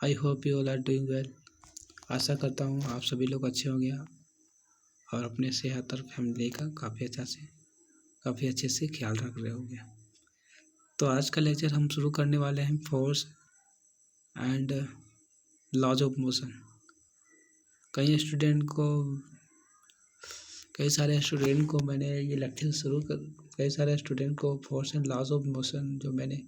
I hope you all are doing well. आशा करता हूँ आप सभी लोग अच्छे होंगे और अपने सेहत और फैमिली का काफ़ी अच्छे से ख्याल रख रहे होंगे। तो आज का लेक्चर हम शुरू करने वाले हैं force and laws of motion. कई सारे स्टूडेंट को मैंने ये लेक्चर कई सारे स्टूडेंट को force and laws of motion जो मैंने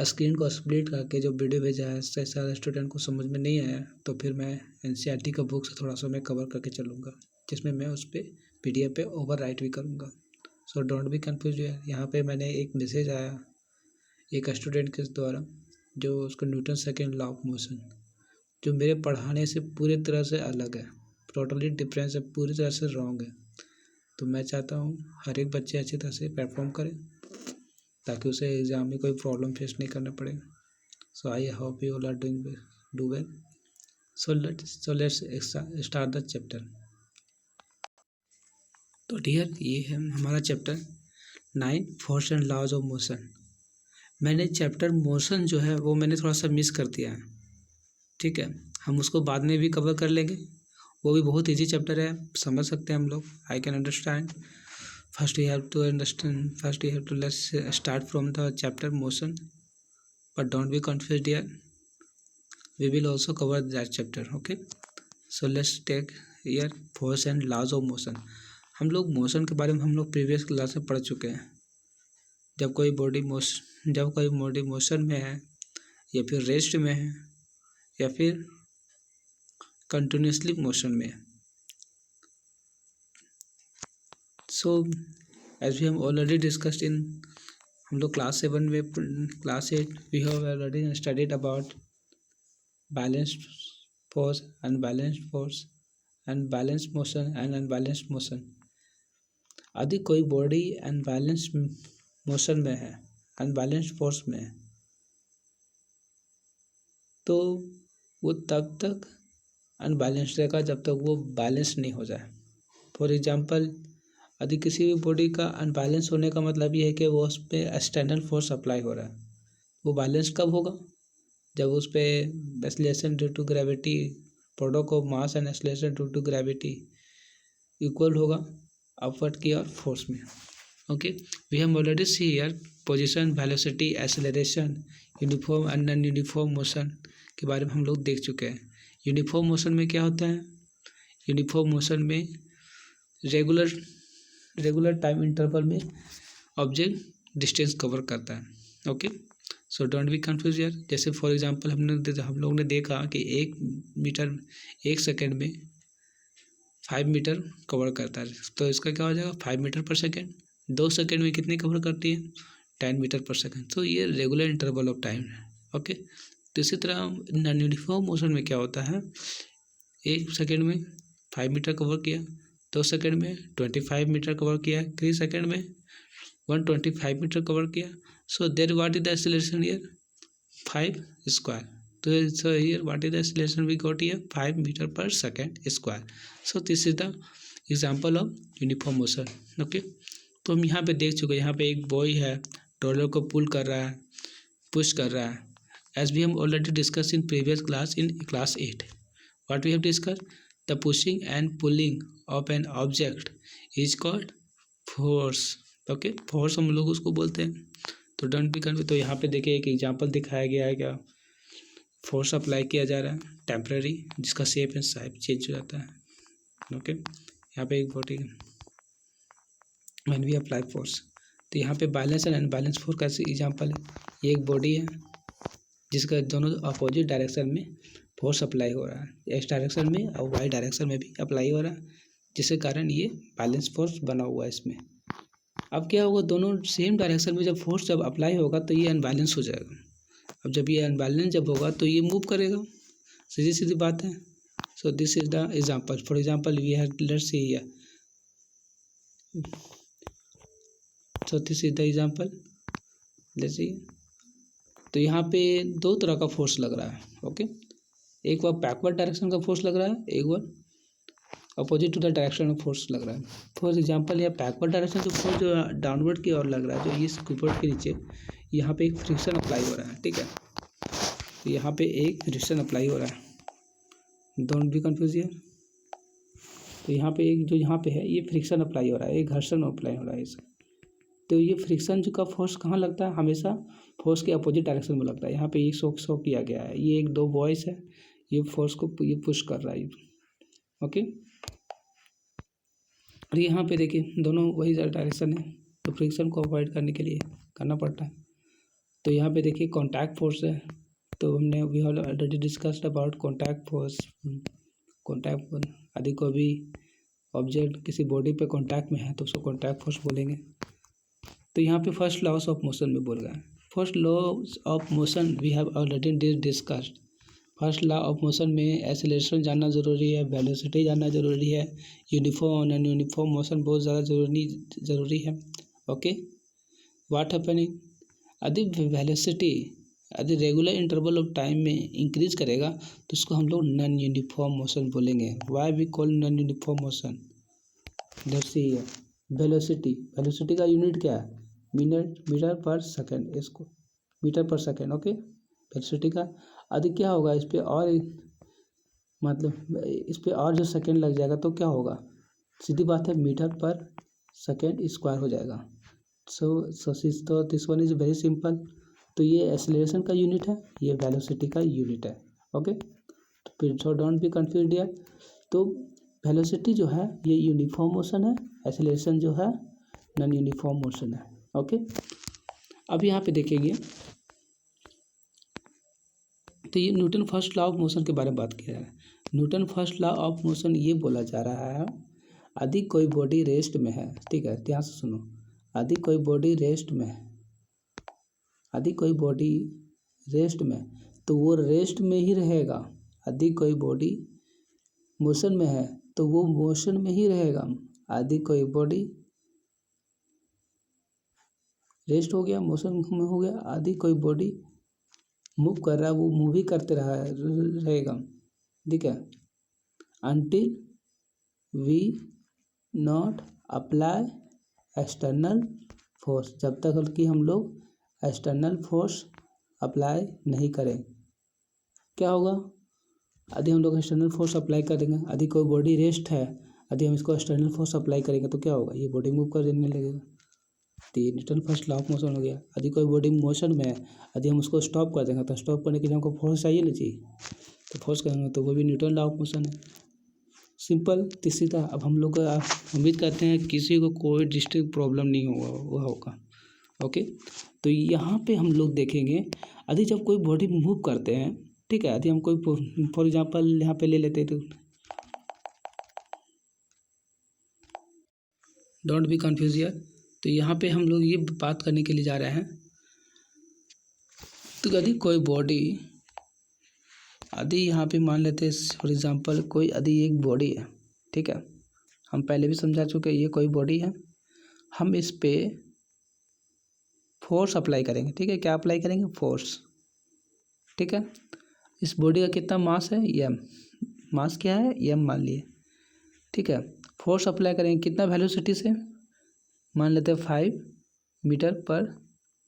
स्क्रीन को स्प्लिट करके जो वीडियो भेजा है, सारे स्टूडेंट को समझ में नहीं आया, तो फिर मैं एनसीईआरटी का बुक से थोड़ा सा मैं कवर करके चलूँगा, जिसमें मैं उस पर पीडीएफ पे ओवर राइट भी करूँगा। सो डोंट बी कन्फ्यूज यार। यहाँ पे मैंने एक मैसेज आया एक स्टूडेंट के द्वारा, जो उसका Newton second law of motion जो मेरे पढ़ाने से पूरी तरह से अलग है, टोटली डिफरेंस है, पूरी तरह से रॉन्ग है। तो मैं चाहता हूँ हर एक बच्चे अच्छी तरह से परफॉर्म करें ताकि उसे एग्ज़ाम में कोई प्रॉब्लम फेस नहीं करना पड़े। So I hope you all are do well. So let's start the chapter. तो डियर, ये है हमारा chapter 9 force and laws of motion. मैंने चैप्टर मोशन जो है वो मैंने थोड़ा सा मिस कर दिया है, ठीक है। हम उसको बाद में भी कवर कर लेंगे, वो भी बहुत इजी चैप्टर है, समझ सकते हैं हम लोग। I can understand. First you have to let's start from the chapter motion, but don't be confused here. We will also cover that chapter, okay? So let's take here force and laws of motion. हम लोग motion के बारे में हम लोग previous class में पढ़ चुके हैं। जब कोई बॉडी मोशन में है या फिर रेस्ट में है या फिर कंटिन्यूसली मोशन में है। So as we have already discussed in हम लोग class 8 we have already studied about balanced force, unbalanced force and balanced motion and unbalanced motion। यदि कोई बॉडी अनबैलेंस्ड मोशन में है, अनबैलेंस्ड फोर्स में है, तो वो तब तक अनबैलेंस्ड रहेगा जब तक वो बैलेंस नहीं हो जाए। फॉर एग्जांपल, यदि किसी भी बॉडी का अनबैलेंस होने का मतलब ये है कि वो उस पर एक्सटर्नल फोर्स अप्लाई हो रहा है। वो बैलेंस कब होगा? जब उस पर acceleration due to gravity, product of mass and acceleration due to gravity equal होगा अपवर्ड की और फोर्स में। Okay, we have already see here position, velocity, acceleration, uniform and non uniform motion के बारे में हम लोग देख चुके हैं। यूनिफॉर्म मोशन में क्या होता है? यूनिफॉर्म मोशन में रेगुलर टाइम इंटरवल में ऑब्जेक्ट डिस्टेंस कवर करता है। Okay, so don't be confuse यार। जैसे फॉर एग्जांपल हम लोग ने देखा कि 1 सेकेंड में 5 मीटर कवर करता है, तो इसका क्या हो जाएगा? 5 मीटर पर सेकेंड। 2 सेकेंड में कितनी कवर करती है? 10 मीटर पर सेकेंड। तो ये रेगुलर इंटरवल ऑफ टाइम है। ओके, तो इसी तरह नॉन यूनिफॉर्म मोशन में क्या होता है? 1 सेकेंड में 5 मीटर कवर किया, 2 सेकेंड में 25 मीटर कवर किया, 3 सेकेंड में 125 मीटर कवर किया। So there what is the acceleration here? 5 square. So here what is the acceleration we got here? 5 meter per second square. So this is the example of uniform motion. Okay, तो हम यहाँ पे देख चुके हैं, यहाँ पे एक बॉय है, रोलर को पुल कर रहा है, पुश कर रहा है। As we have already discussed in previous class in class 8, what we have discussed? The pushing and pulling of an object is called force. Okay, force हम लोग उसको बोलते हैं। तो डोंट बी कन्फ्यूज। तो यहाँ पे देखिए एक एग्जाम्पल दिखाया गया है, क्या फोर्स अप्लाई किया जा रहा है टेम्पररी, जिसका शेप एंड साइज चेंज हो जाता है। ओके, यहाँ पे एक body when we apply force, तो यहाँ पे बैलेंस एंड अनबैलेंस फोर्स का एग्जांपल है। ये एक बॉडी है जिसका दोनों अपोजिट डायरेक्शन में फोर्स अप्लाई हो रहा है, एक्स डायरेक्शन में और वाई डायरेक्शन में भी अप्लाई हो रहा है, जिसके कारण ये बैलेंस फोर्स बना हुआ है इसमें। अब क्या होगा? दोनों सेम डायरेक्शन में जब फोर्स अप्लाई होगा तो ये अनबैलेंस हो जाएगा। अब जब ये अनबैलेंस जब होगा तो ये मूव करेगा, सीधी सीधी बात है। So this is the example. For example we have, let's see here, so this is the example, let's see. तो यहाँ पे 2 तरह का फोर्स लग रहा है। ओके, एक बार बैकवर्ड डायरेक्शन का फोर्स लग रहा है, एक बार opposite to the direction of force लग रहा है। फॉर एग्जांपल यहाँ बैकवर्ड डायरेक्शन का फोर्स जो डाउनवर्ड की ओर लग रहा है, जो इस कीबोर्ड के नीचे यहाँ पे एक फ्रिक्शन अप्लाई हो रहा है, ठीक है। तो यहाँ पे एक फ्रिक्शन अप्लाई हो रहा है, डोंट बी कंफ्यूज हियर। तो यहाँ पे एक जो यहाँ पे है ये फ्रिक्शन अप्लाई हो रहा है, एक घर्षण अप्लाई हो रहा है इसका। तो ये फ्रिक्शन जो का फोर्स कहाँ लगता है, हमेशा फोर्स के अपोजिट डायरेक्शन में लगता है। यहाँ पे ये शो किया गया है, ये एक दो बॉयज है, ये फोर्स को ये पुश कर रहा है, ओके। और यहाँ पे देखिए दोनों वही डायरेक्शन है, तो फ्रिक्शन को अवॉइड करने के लिए करना पड़ता है। तो यहाँ पे देखिए कॉन्टैक्ट फोर्स है, तो हमने we have already discussed about contact force. Contact आदि को भी ऑब्जेक्ट किसी बॉडी पे कॉन्टैक्ट में है तो उसको कॉन्टैक्ट फोर्स बोलेंगे। तो यहाँ पे फर्स्ट लॉस ऑफ मोशन में बोल रहा है। First law of motion we have already discussed. First law of motion में एक्सेलरेशन जानना ज़रूरी है, वेलोसिटी जानना ज़रूरी है, यूनिफॉर्म एंड यूनिफॉर्म मोशन बहुत ज़्यादा ज़रूरी है, ओके। व्हाट हैपनिंग, यदि वेलोसिटी यदि रेगुलर इंटरवल ऑफ टाइम में इंक्रीज करेगा तो उसको हम लोग नॉन यूनिफॉर्म मोशन बोलेंगे। Why we call non uniform motion, let's see here. Velocity का यूनिट क्या है, मीटर पर सेकेंड, इसको metre per second, okay. Velocity का यदि क्या होगा इस पर और मतलब इस पर और जो सेकेंड लग जाएगा तो क्या होगा, सीधी बात है मीटर पर सेकेंड स्क्वायर हो जाएगा। So this one is very simple. तो ये एक्सेलरेशन का यूनिट है, ये वेलोसिटी का यूनिट है, ओके। तो फिर so don't be confused here. तो वेलोसिटी जो है ये यूनिफॉर्म मोशन है, एक्सेलरेशन जो है नॉन यूनिफॉर्म मोशन है, ओके। अब यहाँ पे देखेंगे तो ये Newton first law of motion के बारे में बात किया है। Newton first law of motion ये बोला जा रहा है, यदि कोई बॉडी रेस्ट में है, ठीक है, ध्यान से सुनो, यदि कोई बॉडी रेस्ट में है, यदि कोई बॉडी रेस्ट में तो वो रेस्ट में ही रहेगा। यदि कोई बॉडी मोशन में है तो वो मोशन में ही रहेगा। यदि कोई बॉडी रेस्ट हो गया, मोशन में हो गया, यदि कोई बॉडी मूव कर रहा है वो मूव ही करते रहेगा, ठीक है, until we not apply external force, जब तक कि हम लोग एक्सटर्नल फोर्स अप्लाई नहीं करें। क्या होगा, यदि हम लोग एक्सटर्नल फोर्स अप्लाई करेंगे, यदि कोई बॉडी रेस्ट है, यदि हम इसको एक्सटर्नल फोर्स अप्लाई करेंगे तो क्या होगा, ये बॉडी मूव करने लगेगा। तो ये Newton first law of motion हो गया। यदि कोई बॉडी मोशन में है, यदि हम उसको स्टॉप कर देंगे तो स्टॉप करने के लिए हमको फोर्स चाहिए ना, चाहिए, तो फोर्स करेंगे तो वो भी न्यूटन लॉ ऑफ मोशन है। सिंपल सीधा। अब हम लोग उम्मीद करते हैं किसी को कोई डिस्ट्रिक्ट प्रॉब्लम नहीं होगा, ओके। तो यहाँ पे हम लोग देखेंगे यदि जब कोई बॉडी मूव करते हैं, ठीक है, यदि हम कोई फॉर एग्जांपल यहाँ पे ले लेते हैं, तो डोंट बी कंफ्यूज हियर। तो यहाँ पे हम लोग ये बात करने के लिए जा रहे हैं, तो यदि कोई बॉडी, यदि यहाँ पे मान लेते हैं फॉर एग्जांपल कोई यदि एक बॉडी है, ठीक है, हम पहले भी समझा चुके हैं, ये कोई बॉडी है, हम इस पे फोर्स अप्लाई करेंगे, ठीक है, क्या अप्लाई करेंगे, फोर्स, ठीक है। इस बॉडी का कितना मास है, एम, मास क्या है, एम मान लिए, ठीक है। फोर्स अप्लाई करेंगे कितना वेलोसिटी से, मान लेते हैं 5 मीटर पर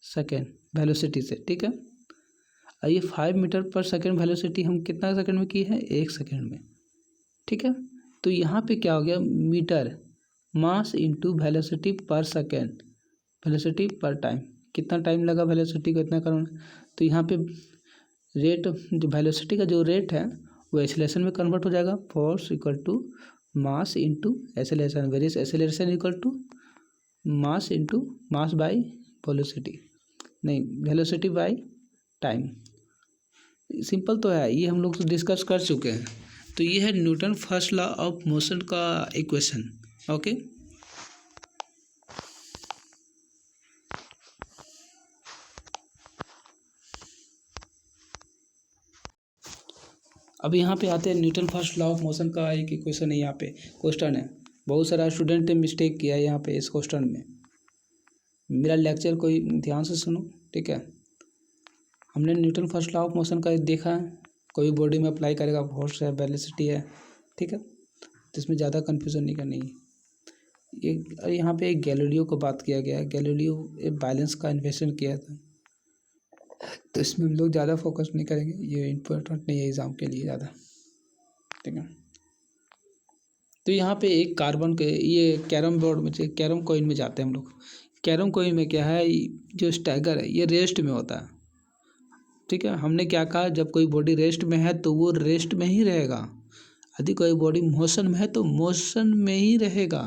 सेकेंड वेलोसिटी से, ठीक है। और ये 5 मीटर पर सेकेंड वेलोसिटी हम कितना सेकेंड में की है, 1 सेकेंड में, ठीक है। तो यहाँ पे क्या हो गया, मीटर मास इंटू वेलोसिटी पर सेकेंड, वेलोसिटी पर टाइम, कितना टाइम लगा वेलोसिटी को इतना करना। तो यहाँ पे रेट, जो वेलोसिटी का जो रेट है वो एक्सेलरेशन में कन्वर्ट हो जाएगा, force equal to mass into acceleration, various acceleration equal to mass into mass by velocity, नहीं वेलोसिटी बाई टाइम। सिंपल तो है, ये हम लोग तो डिस्कस कर चुके हैं। तो ये है Newton first law of motion का इक्वेशन, ओके। अब यहाँ पे आते हैं Newton first law of motion का एक इक्वेशन है, यहाँ पे क्वेश्चन है, बहुत सारा स्टूडेंट ने मिस्टेक किया है यहाँ पे इस क्वेश्चन में। मेरा लेक्चर कोई ध्यान से सुनो, ठीक है। हमने Newton first law of motion का देखा है, कोई बॉडी में अप्लाई करेगा, फोर्स है, वेलोसिटी है, ठीक है, तो इसमें ज़्यादा कन्फ्यूज़न नहीं करनी है। ये यहाँ पे एक गैलीलियो को बात किया गया है, गैलीलियो बैलेंस का इन्वेंशन किया था, तो इसमें हम लोग ज़्यादा फोकस नहीं करेंगे, ये इम्पोर्टेंट नहीं है एग्ज़ाम के लिए ज़्यादा, ठीक है। तो यहाँ पे एक कार्बन के ये कैरम बोर्ड में कैरम कॉइन में जाते हैं हम लोग। कैरम कॉइन में क्या है, जो स्टैगर है ये रेस्ट में होता है, ठीक है। हमने क्या कहा, जब कोई बॉडी रेस्ट में है तो वो रेस्ट में ही रहेगा, यदि कोई बॉडी मोशन में है तो मोशन में ही रहेगा।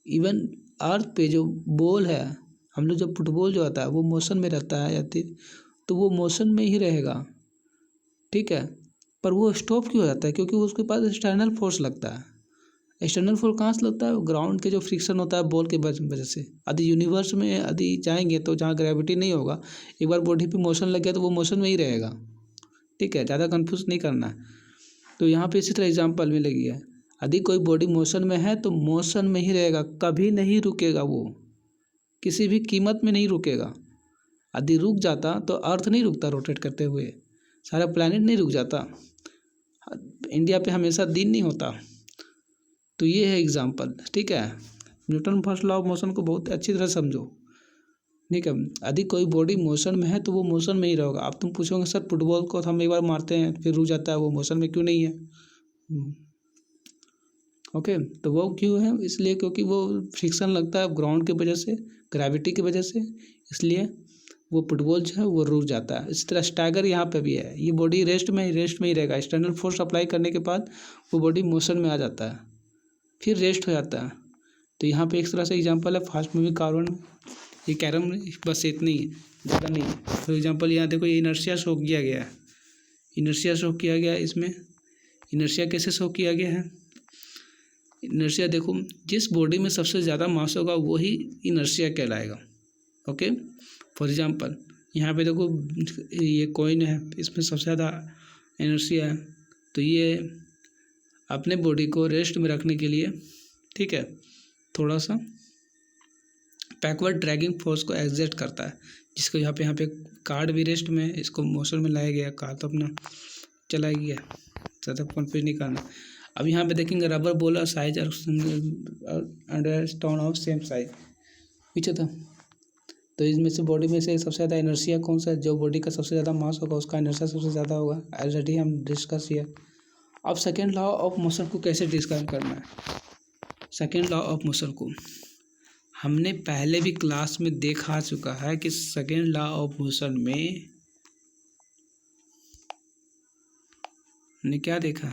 इवन अर्थ पे जो बॉल है, हम लोग जब फुटबॉल जो आता है वो मोशन में रहता है यदि, तो वो मोशन में ही रहेगा, ठीक है। पर वो स्टॉप क्यों हो जाता है, क्योंकि उसके पास एक्सटर्नल फोर्स लगता है। एक्सटर्नल फोर्स कहाँ से लगता है, ग्राउंड के जो फ्रिक्शन होता है बॉल के वजह से। यदि यूनिवर्स में यदि जाएंगे तो जहाँ ग्रेविटी नहीं होगा, एक बार बॉडी पे मोशन लग गया तो वो मोशन में ही रहेगा, ठीक है। ज़्यादा कंफ्यूज नहीं करना है। तो यहाँ पे इसी तरह एग्जाम्पल में लगी है, यदि कोई बॉडी मोशन में है तो मोशन में ही रहेगा, कभी नहीं रुकेगा, वो किसी भी कीमत में नहीं रुकेगा। यदि रुक जाता तो अर्थ नहीं रुकता रोटेट करते हुए, सारा प्लैनेट नहीं रुक जाता, इंडिया पे हमेशा दिन नहीं होता। तो ये है एग्जाम्पल, ठीक है। Newton first law of motion को बहुत अच्छी तरह समझो, ठीक है। यदि कोई बॉडी मोशन में है तो वो मोशन में ही रहेगा। अब तुम पूछोगे सर फुटबॉल को हम एक बार मारते हैं फिर रुक जाता है, वो मोशन में क्यों नहीं है? ओके, तो वो क्यों है, इसलिए क्योंकि वो फ्रिक्शन लगता है ग्राउंड की वजह से, ग्रेविटी की वजह से, इसलिए वो फुटबॉल जो है वो रुक जाता है। इस तरह स्टैगर यहाँ पे भी है, ये बॉडी रेस्ट में ही रहेगा, एक्सटर्नल फोर्स अप्लाई करने के बाद वो बॉडी मोशन में आ जाता है, फिर रेस्ट हो जाता है। तो यहाँ पे एक तरह से एग्जांपल है फास्ट मूविंग कार्बन, ये कैरम, बस इतनी ही, ज़्यादा नहीं है। फॉर एग्जांपल यहाँ देखो, ये इनर्शिया शो किया गया है, इनर्शिया शो किया गया है। इसमें इनर्शिया कैसे शो किया गया है, इनर्शिया देखो, जिस बॉडी में सबसे ज़्यादा मास होगा वही इनर्शिया कहलाएगा, ओके। फॉर एग्जांपल यहाँ पे देखो, ये कॉइन है, इसमें सबसे ज़्यादा इनर्शिया है, तो ये अपने बॉडी को रेस्ट में रखने के लिए, ठीक है, थोड़ा सा बैकवर्ड ड्रैगिंग फोर्स को एग्जर्ट करता है, जिसको यहाँ पे कार्ड भी रेस्ट में, इसको मोशन में लाया गया, कार्ड तो अपना चला गया, ज़्यादा कन्फ्यूज नहीं करना। अब यहाँ पे देखेंगे रबर बॉल साइज और स्टोन ऑफ सेम साइज पीछे था, तो इसमें से बॉडी में से सबसे ज़्यादा इनर्शिया कौन सा है, जो बॉडी का सबसे ज़्यादा मास होगा उसका इनर्शिया सबसे ज़्यादा होगा, ऑलरेडी हम डिस्कस किया। अब सेकेंड लॉ ऑफ मोशन को कैसे डिस्क्राइब करना है, सेकेंड लॉ ऑफ मोशन को हमने पहले भी क्लास में देखा चुका है कि सेकेंड लॉ ऑफ मोशन में हमने क्या देखा,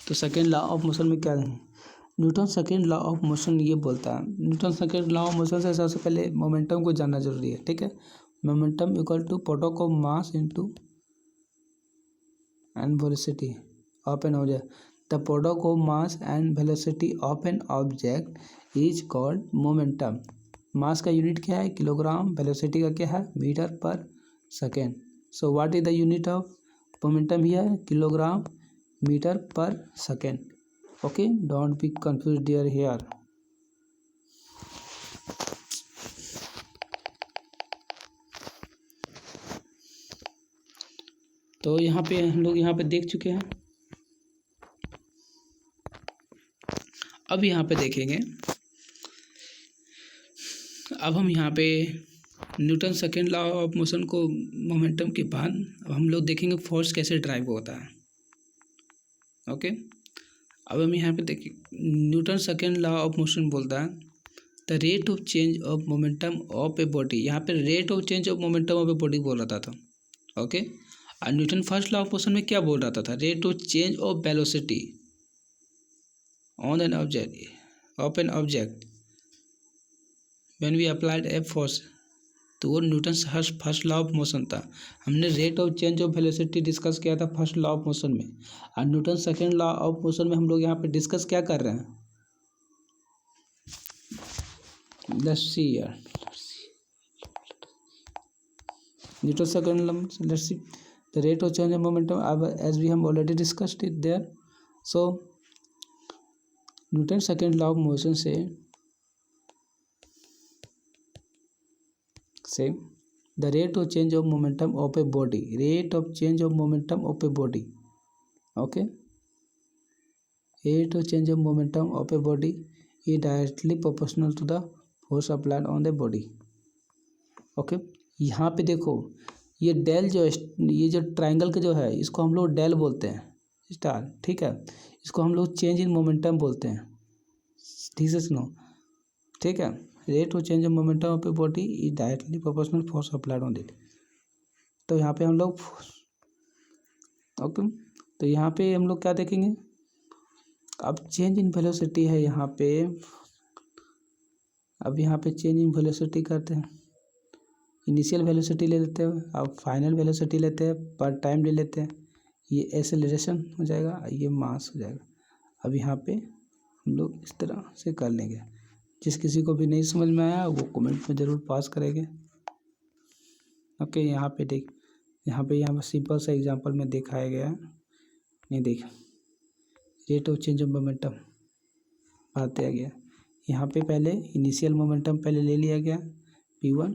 तो सेकेंड लॉ ऑफ मोशन में क्या है, Newton second law of motion ये बोलता है, Newton second law of motion से सबसे पहले मोमेंटम को जानना जरूरी है, ठीक है। Momentum equal to product of mass into and velocity of an object, the product of mass and velocity of an object is called momentum. Mass का यूनिट क्या है, किलोग्राम, वेलोसिटी का क्या है, metre per second. So what is the unit of momentum here, kilogram metre per second, okay. Don't be confused dear here. तो यहाँ पे हम लोग यहाँ पे देख चुके हैं, अब यहाँ पे देखेंगे, अब हम यहाँ पे Newton second law of motion को मोमेंटम के बाद अब हम लोग देखेंगे फोर्स कैसे ड्राइव होता है, ओके। अब हम यहाँ पे देखिए, Newton second law of motion बोलता है the rate of change of momentum of a body, यहाँ पे rate of change of momentum of a body बोल रहा था, ओके। और Newton first law of motion में क्या बोल रहा था, rate of change of velocity on an object of an object when we applied a force, तो वो Newton first law of motion था। हमने rate of change of velocity discuss किया था फर्स्ट लॉ ऑफ मोशन में, और Newton second law of motion में हम लोग यहाँ पे डिस्कस क्या कर रहे हैं, लेट्स सी यार, Newton second law, let's see the rate of change of momentum as we have already discussed it there. So Newton second law of motion से the rate of change of momentum of a body, rate of change of momentum of a body, okay, rate of change of momentum of a body is directly proportional to the force applied on the body. Okay, यहाँ पे देखो ये del जो ये जो triangle का जो है इसको हम लोग डेल बोलते हैं, स्टार, ठीक है। इसको हम लोग चेंज इन मोमेंटम बोलते हैं, ठीक से सुनो, ठीक है। Rate of change in momentum of a body is directly proportional force applied on it. तो यहाँ पे हम लोग ओके, तो यहाँ पे हम लोग क्या देखेंगे, अब चेंज इन वेलोसिटी है यहाँ पे। अब यहाँ पे चेंज इन वेलोसिटी करते हैं, इनिशियल वेलोसिटी ले लेते हैं, अब फाइनल वेलोसिटी लेते हैं, पर टाइम ले लेते हैं। ये एक्सेलरेशन हो जाएगा, ये मास हो जाएगा। अब यहाँ पे हम लोग इस तरह से कर लेंगे। जिस किसी को भी नहीं समझ में आया वो कमेंट में ज़रूर पास करेंगे। ओके, यहाँ पे देख, यहाँ पे सिंपल सा एग्जांपल में दिखाया गया है, नहीं देख, rate of change of momentum बात आ गया। यहाँ पे पहले इनिशियल मोमेंटम पहले ले लिया गया p1।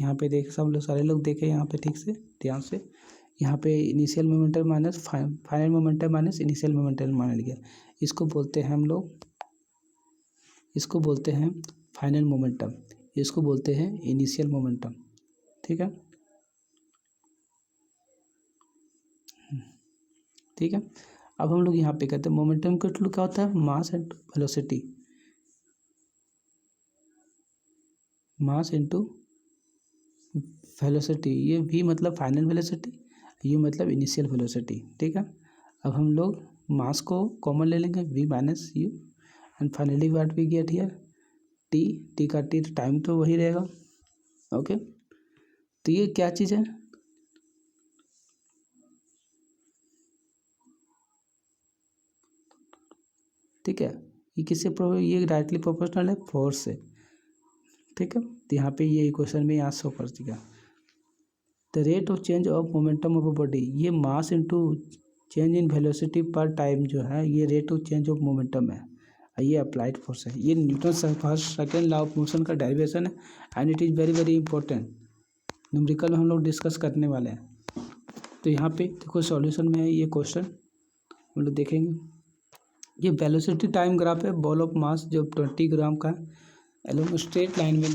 यहाँ पे देख, सब लोग सारे लोग देखे यहाँ पे ठीक से ध्यान से। यहाँ पे initial momentum minus final momentum minus initial momentum मान लिया। इसको बोलते हैं हम लोग, इसको बोलते हैं फाइनल मोमेंटम, इसको बोलते हैं इनिशियल मोमेंटम, ठीक है, ठीक है। अब हम लोग यहाँ पे कहते हैं मोमेंटम का टू क्या होता है, मास and velocity, mass into velocity. ये v मतलब फाइनल वेलोसिटी, u मतलब इनिशियल वेलोसिटी, ठीक है। अब हम लोग मास को कॉमन ले लेंगे, v minus u, and finally what we get here t का t टाइम तो वही रहेगा। ओके, तो ये क्या चीज़ है, ठीक है। ये किससे ये डायरेक्टली प्रोपोर्शनल है फोर्स से, ठीक है। तो यहाँ पे ये इक्वेशन में यहाँ शो कर दिया। The rate of change of momentum of a body, ये mass into change in velocity per time जो है ये rate of change of momentum है, ये अप्लाइड फोर्स है। ये Newton first second law of motion का डेरिवेशन है and it is very very important. Numerical में हम लोग डिस्कस करने वाले हैं। तो यहाँ पे देखो सॉल्यूशन में है ये क्वेश्चन, हम लोग देखेंगे। ये वेलोसिटी टाइम ग्राफ है, बॉल ऑफ मास जो 20 ग्राम का अलोंग स्ट्रेट लाइन में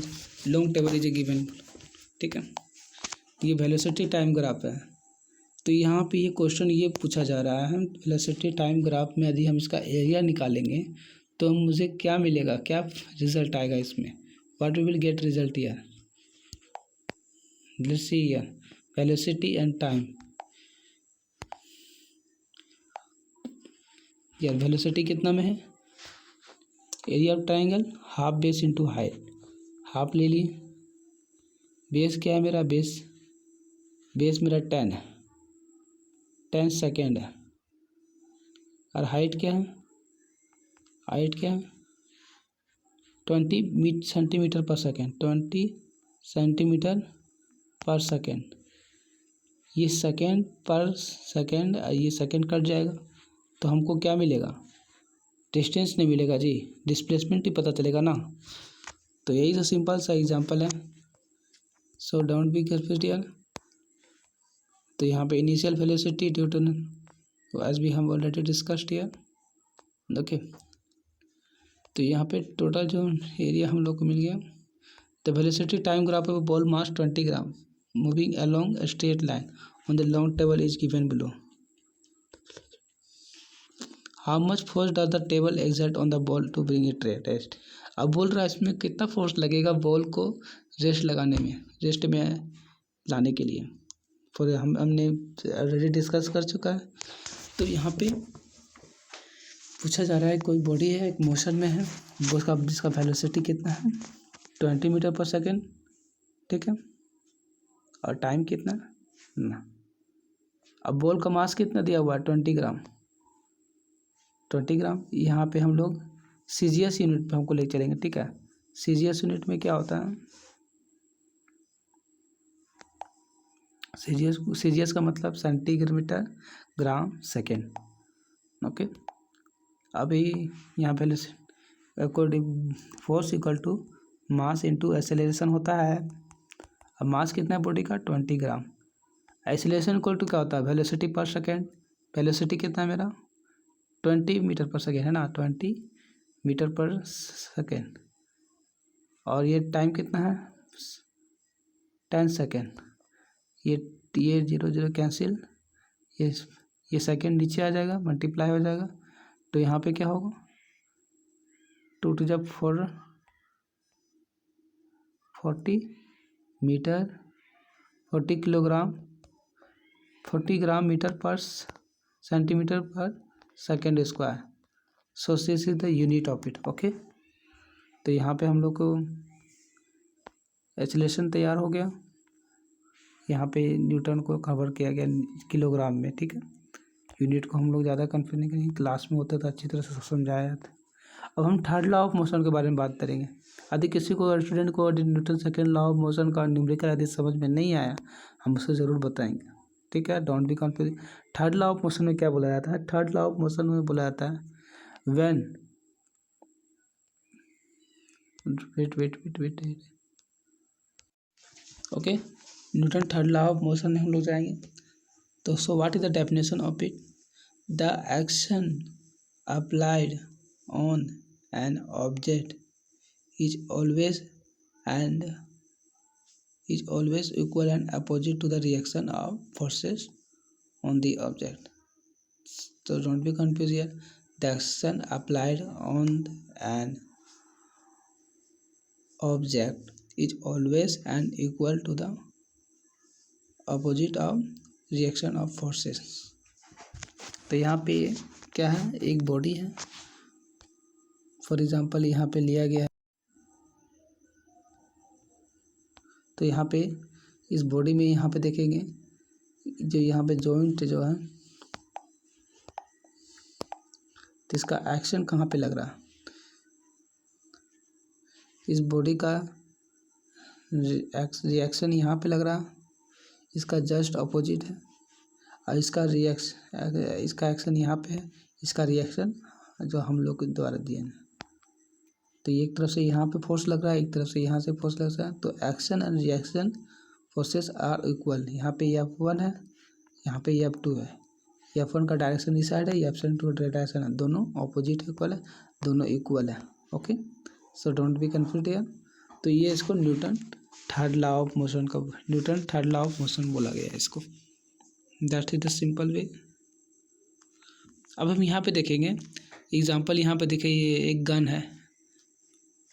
long table is a given, ठीक है। ये वेलोसिटी टाइम ग्राफ है। तो यहाँ पे ये क्वेश्चन ये पूछा जा रहा है, वेलोसिटी टाइम ग्राफ में यदि हम इसका एरिया निकालेंगे तो मुझे क्या मिलेगा, क्या रिजल्ट आएगा इसमें, what we will get result here, let's see here velocity and time. यार वेलोसिटी कितना में है, area of triangle half base into height, half ले लिए, बेस क्या है मेरा, बेस मेरा 10 सेकेंड है, और हाइट क्या है, हाइट क्या है 20 सेंटीमीटर पर सेकेंड, 20 सेंटीमीटर पर सेकेंड। ये सेकेंड पर सेकेंड, ये सेकेंड कट जाएगा तो हमको क्या मिलेगा, डिस्टेंस नहीं मिलेगा जी, डिस्प्लेसमेंट ही पता चलेगा ना। तो यही तो सिंपल सा एग्जांपल है। सो डोंट बी कंफ्यूज्ड यार। तो यहाँ पे initial velocity due to as we have already discussed here. Okay, तो यहाँ पे टोटल जो एरिया हम लोग को मिल गया। The velocity time graph of ball mass 20 gram moving along a straight line on the long table is given below. How much force does the table exert on the ball to bring it rest? अब बोल रहा है इसमें कितना force लगेगा ball को rest लगाने में, रेस्ट में लाने के लिए। फिर हमने ऑलरेडी डिस्कस कर चुका है। तो यहाँ पे पूछा जा रहा है कोई बॉडी है एक मोशन में है, जिसका वेलोसिटी कितना है 20 मीटर पर सेकेंड, ठीक है, और टाइम कितना ना। अब बॉल का मास कितना दिया हुआ है 20 ग्राम, 20 ग्राम। यहाँ पे हम लोग सीजीएस यूनिट पे हमको ले चलेंगे, ठीक है। सीजीएस यूनिट में क्या होता है, सीजीएस का मतलब सेंटीमीटर ग्राम सेकेंड। ओके, अभी यहाँ पे according force equal to mass into acceleration होता है। अब मास कितना है बॉडी का 20 ग्राम, एक्सेलरेशन इक्वल टू क्या होता है वेलोसिटी पर सेकेंड। वेलोसिटी कितना है मेरा 20 मीटर पर सेकेंड है ना, 20 मीटर पर सेकेंड, और ये टाइम कितना है 10 सेकेंड। ये 0 कैंसिल, ये सेकेंड नीचे आ जाएगा, मल्टीप्लाई हो जाएगा, तो यहाँ पे क्या होगा 2 टू जब 4 40 मीटर 40 किलोग्राम 40 ग्राम मीटर पर सेंटीमीटर पर second square. So this is the unit of it. Okay, तो यहाँ पे हम लोग को एक्सेलरेशन तैयार हो गया, यहाँ पे न्यूटन को कवर किया गया किलोग्राम में। ठीक है, यूनिट को हम लोग ज़्यादा कंफ्यूज नहीं करेंगे, क्लास में होता था अच्छी तरह से समझाया जाता। अब हम थर्ड लॉ ऑफ मोशन के बारे में बात करेंगे। यदि किसी को स्टूडेंट को Newton second law of motion का न्यूमेरिकल यदि समझ में नहीं आया, हम उसे ज़रूर बताएंगे। ठीक है, don't be confuse. Third law of motion में क्या बोला जाता है? थर्ड लॉ ऑफ मोशन में बोला जाता है when wait okay, Newton third law of motion में हम लोग जाएंगे। तो so what is the definition of it? The action applied on an object is always equal and opposite to the reaction of forces on the object. So don't be confused here. The action applied on an object is always and equal to the opposite of reaction of forces. तो यहाँ पे क्या है, एक body है, for example यहाँ पे लिया गया है। तो यहाँ पे इस बॉडी में यहाँ पे देखेंगे जो यहाँ पे जॉइंट जो है, तो इसका एक्शन कहाँ पे लग रहा है? इस बॉडी का रिएक्शन यहाँ पे लग रहा है, इसका जस्ट अपोजिट है, और इसका एक्शन यहाँ पे है, इसका रिएक्शन जो हम लोग के द्वारा दिए हैं। तो एक तरफ से यहाँ पे फोर्स लग रहा है, एक तरफ से यहाँ से फोर्स लग रहा है, तो action and reaction forces are equal. यहाँ पे F1 है, यहाँ पे F2 है। F1 का डायरेक्शन इस साइड है, F2 डायरेक्शन है, दोनों ऑपोजिट इक्वल है, दोनों इक्वल है। Okay, so don't be confuse here. तो ये इसको Newton third law of motion बोला गया है इसको। That is the simple way. अब हम यहाँ पे देखेंगे एग्जाम्पल। यहाँ पे देखिए ये एक गन है,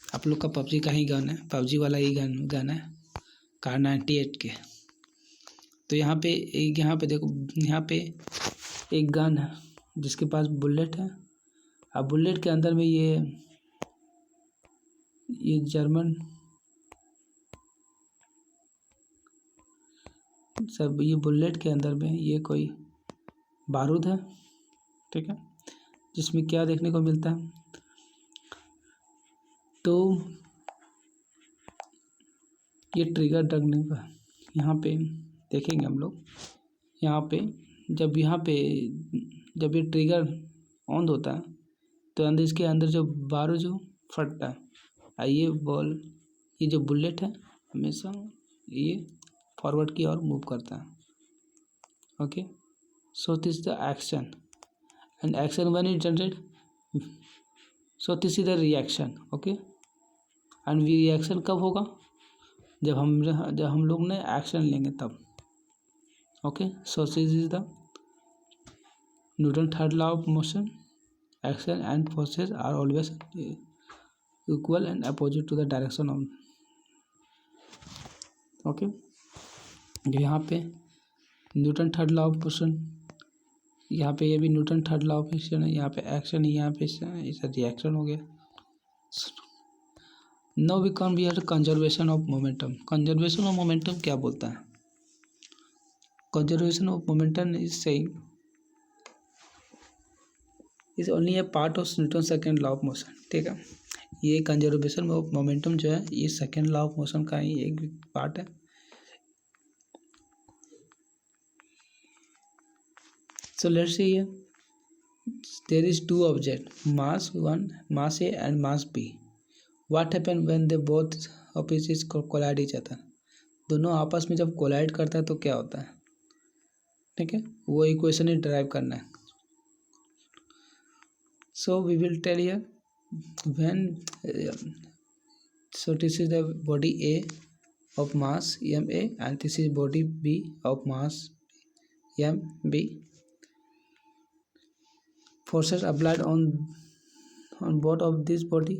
आप लोग का पबजी का ही गन है, पबजी वाला ही गन है, कार 98 के। तो यहाँ पे देखो, यहाँ पे एक गन है जिसके पास बुलेट है। अब बुलेट के अंदर में ये जर्मन सब, ये बुलेट के अंदर में ये कोई बारूद है। ठीक है, जिसमें क्या देखने को मिलता है, तो ये ट्रिगर डगने का यहाँ पे देखेंगे हम लोग। यहाँ पे जब ये ट्रिगर ऑन होता है तो अंदर इसके अंदर जो बारूद जो फटता है, ये जो बुलेट है हमेशा ये फॉरवर्ड की ओर मूव करता है। Okay, so this the action and action when it generate, so this is the reaction. Okay, and reaction कब होगा? जब हम लोग ने एक्शन लेंगे तब। Okay, so this is the Newton third law of motion. Action and forces are always equal and opposite to the direction of. Okay, यहाँ पे Newton third law of motion, यहाँ पे ये भी Newton third law of action है। यहाँ पे action है, यहाँ पे इसका रिएक्शन हो गया। Now we come here conservation of momentum. Conservation of momentum क्या बोलता है? Conservation of momentum is saying is only a part of Newton second law of motion. ठीक है, ये कंजर्वेशन ऑफ मोमेंटम जो है ये सेकेंड लॉ ऑफ मोशन का ही एक पार्ट है। So let's see here. There is two objects, mass A and mass B. What happen when they both opposites collide each other? दोनों आपस में जब कोलाइड करता है तो क्या होता है? ठीक है, वो इक्वेशन ही ड्राइव करना है। So we will tell here when so this is the body A of mass ma and this is body B of mass mb. Forces applied on both of this body,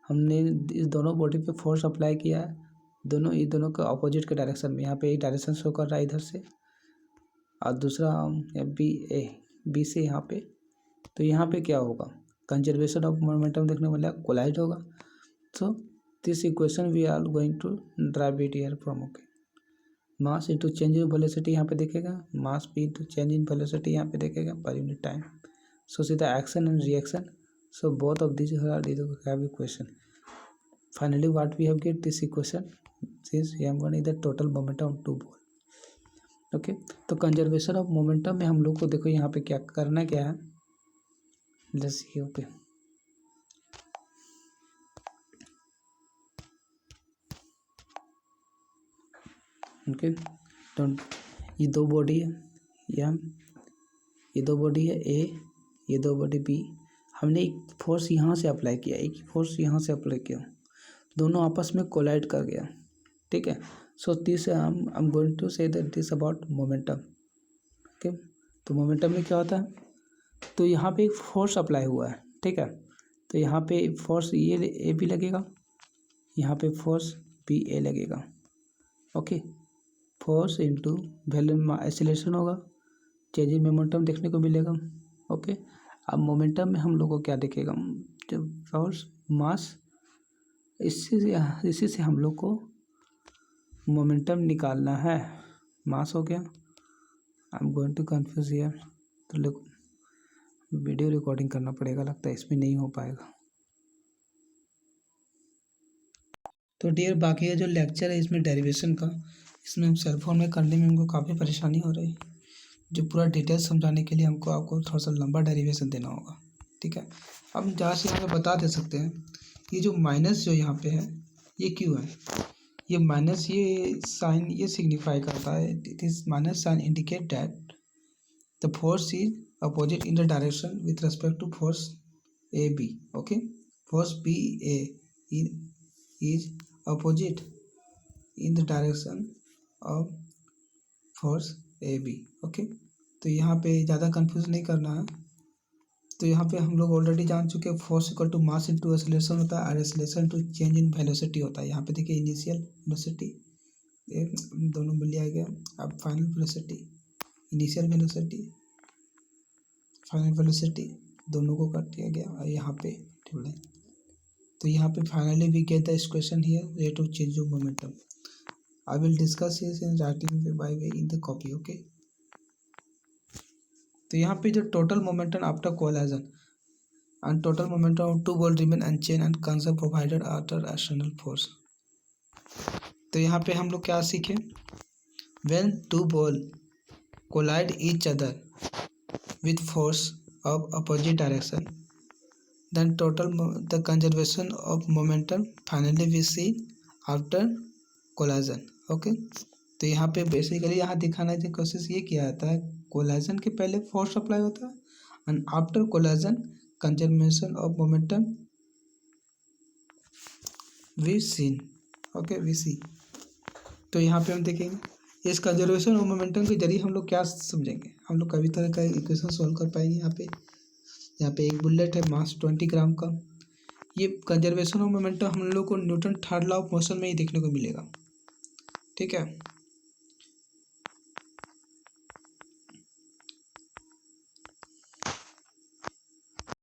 हमने इस दोनों body पे force apply किया है, ये दोनों के opposite के डायरेक्शन में। यहाँ पे एक डायरेक्शन शो कर रहा है इधर से और दूसरा बी से यहाँ पे। तो यहाँ पे क्या होगा, कंजर्वेशन ऑफ मोमेंटम देखने वाला कोलाइड होगा। So this equation we are going to derive it here from. Okay, mass into change in velocity यहाँ पे देखेगा, mass P into change in velocity यहाँ पे देखेगा पर unit time. So see the action and reaction, so both of these have equation. Finally what we have get this equation, this m1 is the total momentum of two ball. okay, तो conservation of momentum में हम लोग को देखो यहाँ पे क्या करना क्या है, लेट्स सी। ओके, ओके, ये दो बॉडी है एम, ये दो बॉडी है ए, ये दो बॉडी बी। हमने एक फोर्स यहाँ से अप्लाई किया, एक फोर्स यहाँ से अप्लाई किया, दोनों आपस में कोलाइड कर गया। ठीक है, so this I am going to say that this about momentum. Okay, तो मोमेंटम में क्या होता है, तो यहाँ पे एक फोर्स अप्लाई हुआ है। ठीक है, तो यहाँ पे फोर्स ये ए भी लगेगा, यहाँ पे फोर्स बी ए लगेगा। Okay, force into value acceleration होगा, चेंज इन मोमेंटम देखने को मिलेगा। ओके, अब मोमेंटम में हम लोग को क्या दिखेगा, जब फोर्स मास, इसी से हम लोग को मोमेंटम निकालना है। मास हो गया, I am going to confuse here, तो लोग वीडियो रिकॉर्डिंग करना पड़ेगा, लगता है इसमें नहीं हो पाएगा। तो डियर बाकी का जो लेक्चर है इसमें डेरिवेशन का, इसमें हम सेलफोन में करने में हमको काफ़ी परेशानी हो रही है। जो पूरा डिटेल समझाने के लिए आपको थोड़ा सा लंबा डेरिवेशन देना होगा। ठीक है, अब जहाँ से यहाँ पे बता दे सकते हैं, ये जो माइनस जो यहाँ पे है ये क्यों है, ये माइनस, ये साइन ये सिग्निफाई करता है, this minus sign indicate that the force is opposite in the direction with respect to force A B. Okay, force B A is opposite in the direction of force A B. Okay, तो यहाँ पे ज़्यादा confuse नहीं करना है। तो यहाँ पे हम लोग ऑलरेडी जान चुके हैं, force equal to mass into acceleration होता है और acceleration to change in velocity होता है। यहाँ पे देखिए इनिशियल वेलोसिटी दोनों मिल लिया गया, अब final velocity, initial velocity final velocity दोनों को कर दिया गया और यहाँ पे टेबल है। तो यहाँ पे finally we get the equation here, rate of change of momentum. I will discuss this in writing by way in the copy. Okay, तो यहाँ पे जो total momentum after collision and total momentum of two ball remain unchanged and conserve provided after external force। तो यहाँ पे हम लोग क्या सीखे, when two ball collide each other with force of opposite direction then the conservation of momentum finally we see after collision। Okay, तो यहाँ पे बेसिकली यहाँ दिखाने की कोशिश ये किया जाता है, कोलाइजन के पहले फोर्स अप्लाई होता है and after collision conservation of momentum we seen. Okay, we see. तो यहाँ पे हम देखेंगे इस कंजर्वेशन ऑफ मोमेंटम के जरिए हम लोग क्या समझेंगे, हम लोग कभी तरह का इक्वेशन सॉल्व कर पाएंगे। यहाँ पे एक बुलेट है मास 20 ग्राम का, ये कंजर्वेशन ऑफ मोमेंटम हम लोग को Newton third law of motion में ही देखने को मिलेगा। ठीक है,